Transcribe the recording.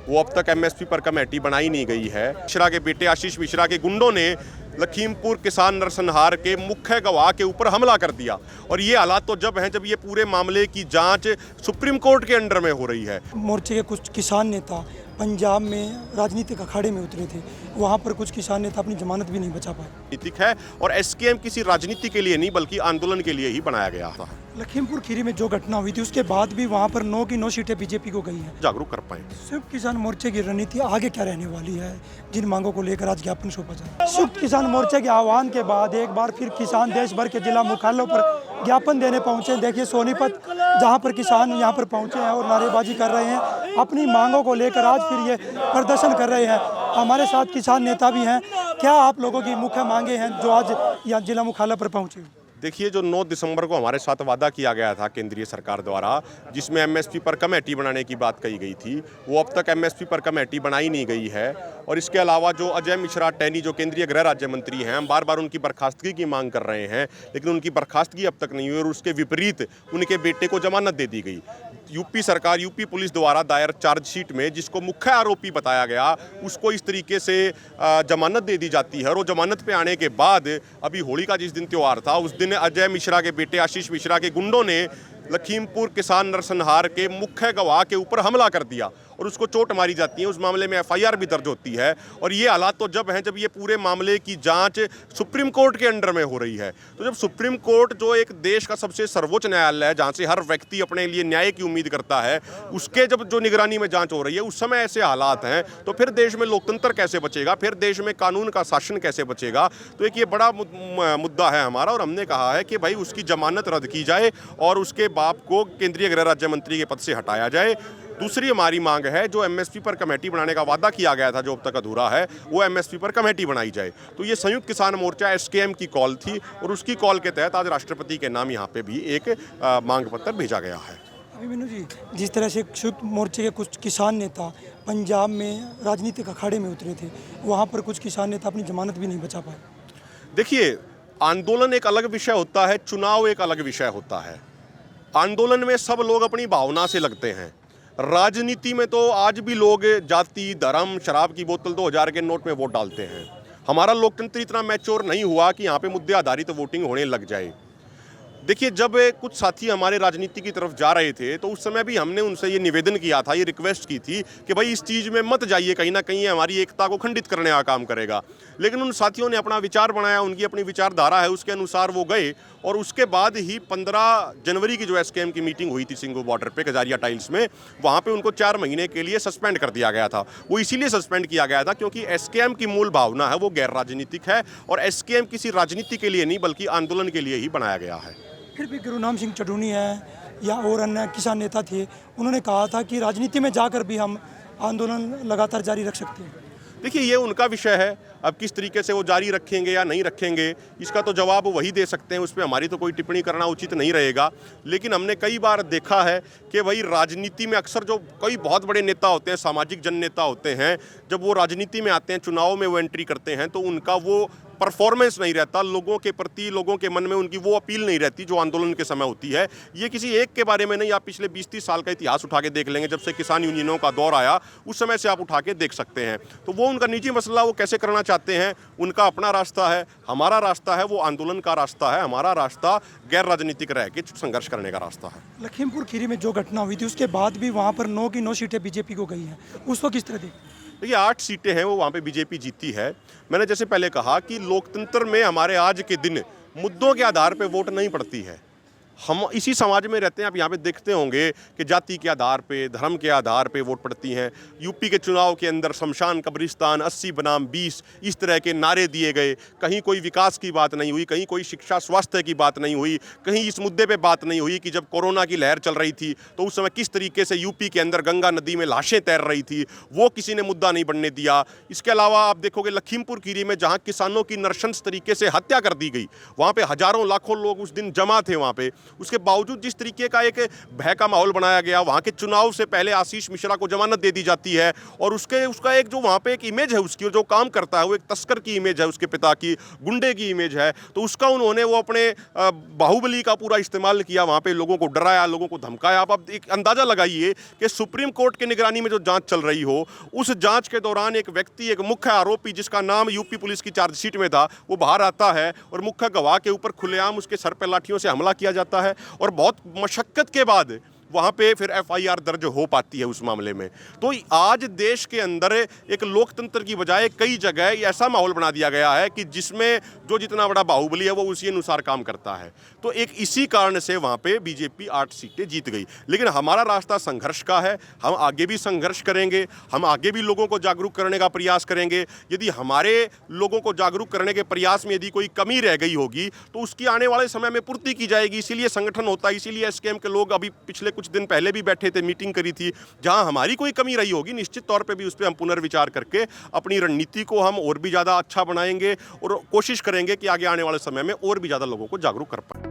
वो अब तक एमएसपी पर कमेटी बनाई नहीं गई है। मिश्रा के बेटे आशीष मिश्रा के गुंडों ने लखीमपुर किसान नरसंहार के मुख्य गवाह के ऊपर हमला कर दिया, और ये हालात तो जब हैं जब ये पूरे मामले की जांच सुप्रीम कोर्ट के अंडर में हो रही है। मोर्चे के कुछ किसान नेता पंजाब में राजनीतिक अखाड़े में उतरे थे, वहाँ पर कुछ किसान नेता अपनी जमानत भी नहीं बचा पाए। नीतिक है, और एसकेएम किसी राजनीति के लिए नहीं बल्कि आंदोलन के लिए ही बनाया गया था। लखीमपुर खीरी में जो घटना हुई थी उसके बाद भी वहाँ पर 9 की 9 सीटें बीजेपी को गई हैं। जागरूक कर पाए। संयुक्त किसान मोर्चे की रणनीति आगे क्या रहने वाली है, जिन मांगों को लेकर आज ज्ञापन सौंपा जाए। संयुक्त किसान मोर्चे के आह्वान के बाद एक बार फिर किसान देश भर के जिला मुख्यालयों पर ज्ञापन देने पहुंचे। देखिए सोनीपत जहां पर किसान यहाँ पर पहुंचे हैं और नारेबाजी कर रहे हैं, अपनी मांगों को लेकर आज फिर ये प्रदर्शन कर रहे हैं। हमारे साथ किसान नेता भी हैं। क्या आप लोगों की मुख्य मांगे हैं जो आज यहाँ जिला मुख्यालय पर पहुंचे? देखिए, जो 9 दिसंबर को हमारे साथ वादा किया गया था केंद्रीय सरकार द्वारा, जिसमें एमएसपी पर कमेटी बनाने की बात कही गई थी, वो अब तक एमएसपी पर कमेटी बनाई नहीं गई है। और इसके अलावा जो अजय मिश्रा टैनी जो केंद्रीय गृह राज्य मंत्री हैं, हम बार बार उनकी बर्खास्तगी की मांग कर रहे हैं, लेकिन उनकी बर्खास्तगी अब तक नहीं हुई, और उसके विपरीत उनके बेटे को जमानत दे दी गई। यूपी सरकार, यूपी पुलिस द्वारा दायर चार्जशीट में जिसको मुख्य आरोपी बताया गया, उसको इस तरीके से जमानत दे दी जाती है। और वो जमानत पे आने के बाद अभी होली का जिस दिन त्यौहार था, उस दिन अजय मिश्रा के बेटे आशीष मिश्रा के गुंडों ने लखीमपुर किसान नरसंहार के मुख्य गवाह के ऊपर हमला कर दिया, और उसको चोट मारी जाती है। उस मामले में एफआईआर भी दर्ज होती है, और ये हालात तो जब हैं जब ये पूरे मामले की जांच सुप्रीम कोर्ट के अंडर में हो रही है। तो जब सुप्रीम कोर्ट, जो एक देश का सबसे सर्वोच्च न्यायालय है, जहाँ से हर व्यक्ति अपने लिए न्याय की उम्मीद करता है, उसके जब जो निगरानी में जांच हो रही है, उस समय ऐसे हालात हैं, तो फिर देश में लोकतंत्र कैसे बचेगा, फिर देश में कानून का शासन कैसे बचेगा। तो एक ये बड़ा मुद्दा है हमारा, और हमने कहा है कि भाई उसकी जमानत रद्द की जाए और उसके बाप को केंद्रीय गृह राज्य मंत्री के पद से हटाया जाए। दूसरी हमारी मांग है, जो एमएसपी पर कमेटी बनाने का वादा किया गया था जो अब तक अधूरा है, वो एमएसपी पर कमेटी बनाई जाए। तो ये संयुक्त किसान मोर्चा एसकेएम की कॉल थी, और उसकी कॉल के तहत आज राष्ट्रपति के नाम यहाँ पे भी एक मांग पत्र भेजा गया है। अभिमन्यु जी, जिस तरह से संयुक्त मोर्चे के कुछ किसान नेता पंजाब में राजनीतिक अखाड़े में उतरे थे, वहाँ पर कुछ किसान नेता अपनी जमानत भी नहीं बचा पाए। देखिए, आंदोलन एक अलग विषय होता है, चुनाव एक अलग विषय होता है। आंदोलन में सब लोग अपनी भावना से लगते हैं। राजनीति में तो आज भी लोग जाति, धर्म, शराब की बोतल 2000 के नोट में वोट डालते हैं। हमारा लोकतंत्र इतना मैच्योर नहीं हुआ कि यहाँ पे मुद्दे आधारित वोटिंग होने लग जाए। देखिए, जब कुछ साथी हमारे राजनीति की तरफ जा रहे थे, तो उस समय भी हमने उनसे ये निवेदन किया था, ये रिक्वेस्ट की थी कि भाई इस चीज़ में मत जाइए, कहीं ना कहीं हमारी एकता को खंडित करने का काम करेगा। लेकिन उन साथियों ने अपना विचार बनाया, उनकी अपनी विचारधारा है, उसके अनुसार वो गए। और उसके बाद ही 15 जनवरी की जो एसकेएम की मीटिंग हुई थी सिंगू बॉर्डर पे कजारिया टाइल्स में, वहाँ पे उनको 4 महीने के लिए सस्पेंड कर दिया गया था। वो इसीलिए सस्पेंड किया गया था क्योंकि एसकेएम की मूल भावना है वो गैर राजनीतिक है, और एसकेएम किसी राजनीति के लिए नहीं बल्कि आंदोलन के लिए ही बनाया गया है। फिर भी गुरुनाम सिंह चढ़ूनी है या और अन्य किसान नेता थे, उन्होंने कहा था कि राजनीति में जाकर भी हम आंदोलन लगातार जारी रख सकते हैं। देखिए, ये उनका विषय है। अब किस तरीके से वो जारी रखेंगे या नहीं रखेंगे, इसका तो जवाब वही दे सकते हैं, उस पर हमारी तो कोई टिप्पणी करना उचित नहीं रहेगा। लेकिन हमने कई बार देखा है कि भाई राजनीति में अक्सर जो कई बहुत बड़े नेता होते हैं, सामाजिक जन नेता होते हैं, जब वो राजनीति में आते हैं, चुनाव में वो एंट्री करते हैं, तो उनका वो परफॉर्मेंस नहीं रहता लोगों के प्रति, लोगों के मन में उनकी वो अपील नहीं रहती जो आंदोलन के समय होती है। ये किसी एक के बारे में नहीं, आप पिछले 20-30 साल का इतिहास उठा के देख लेंगे, जब से किसान यूनियनों का दौर आया उस समय से आप उठा के देख सकते हैं। तो वो उनका निजी मसला, वो कैसे करना चाहते हैं, उनका अपना रास्ता है। हमारा रास्ता है वो आंदोलन का रास्ता है, हमारा रास्ता गैर राजनीतिक रह के संघर्ष करने का रास्ता है। लखीमपुर खीरी में जो घटना हुई थी उसके बाद भी वहाँ पर 9 की 9 सीटें बीजेपी को गई हैं, उसको किस तरह देखते हैं? देखिए, 8 सीटें हैं वो वहाँ पे बीजेपी जीती है। मैंने जैसे पहले कहा कि लोकतंत्र में हमारे आज के दिन मुद्दों के आधार पे वोट नहीं पड़ती है। हम इसी समाज में रहते हैं। आप यहाँ पे देखते होंगे कि जाति के आधार पे, धर्म के आधार पे वोट पड़ती हैं। यूपी के चुनाव के अंदर शमशान कब्रिस्तान 80 बनाम 20 इस तरह के नारे दिए गए। कहीं कोई विकास की बात नहीं हुई, कहीं कोई शिक्षा स्वास्थ्य की बात नहीं हुई, कहीं इस मुद्दे पे बात नहीं हुई कि जब कोरोना की लहर चल रही थी तो उस समय किस तरीके से यूपी के अंदर गंगा नदी में लाशें तैर रही थी, वो किसी ने मुद्दा नहीं बनने दिया। इसके अलावा आप देखोगे लखीमपुर खीरी में जहाँ किसानों की नृशंस तरीके से हत्या कर दी गई, वहाँ पर हजारों लाखों लोग उस दिन जमा थे वहाँ पर, उसके बावजूद जिस तरीके का एक भय का माहौल बनाया गया, वहाँ के चुनाव से पहले आशीष मिश्रा को जमानत दे दी जाती है और उसका एक जो वहाँ पे एक इमेज है उसकी, जो काम करता है वो एक तस्कर की इमेज है, उसके पिता की गुंडे की इमेज है, तो उसका उन्होंने वो अपने बाहुबली का पूरा इस्तेमाल किया, वहाँ पे लोगों को डराया, लोगों को धमकाया। आप अब एक अंदाज़ा लगाइए कि सुप्रीम कोर्ट की निगरानी में जो जांच चल रही हो, उस जांच के दौरान एक व्यक्ति, एक मुख्य आरोपी जिसका नाम यूपी पुलिस की चार्जशीट में था, वो बाहर आता है और मुख्य गवाह के ऊपर खुलेआम उसके सर पे लाठियों से हमला किया जाता है और बहुत मशक्कत के बाद वहाँ पे फिर एफआईआर दर्ज हो पाती है उस मामले में। तो आज देश के अंदर एक लोकतंत्र की बजाय कई जगह ऐसा माहौल बना दिया गया है कि जिसमें जो जितना बड़ा बाहुबली है वो उसी अनुसार काम करता है। तो एक इसी कारण से वहाँ पे बीजेपी 8 सीटें जीत गई। लेकिन हमारा रास्ता संघर्ष का है, हम आगे भी संघर्ष करेंगे, हम आगे भी लोगों को जागरूक करने का प्रयास करेंगे। यदि हमारे लोगों को जागरूक करने के प्रयास में यदि कोई कमी रह गई होगी तो उसकी आने वाले समय में पूर्ति की जाएगी। इसीलिए संगठन होता है, इसीलिए एसकेएम के लोग अभी पिछले कुछ दिन पहले भी बैठे थे, मीटिंग करी थी। जहां हमारी कोई कमी रही होगी निश्चित तौर पे भी उस पर हम पुनर्विचार करके अपनी रणनीति को हम और भी ज़्यादा अच्छा बनाएंगे और कोशिश करेंगे कि आगे आने वाले समय में और भी ज़्यादा लोगों को जागरूक कर पाएं।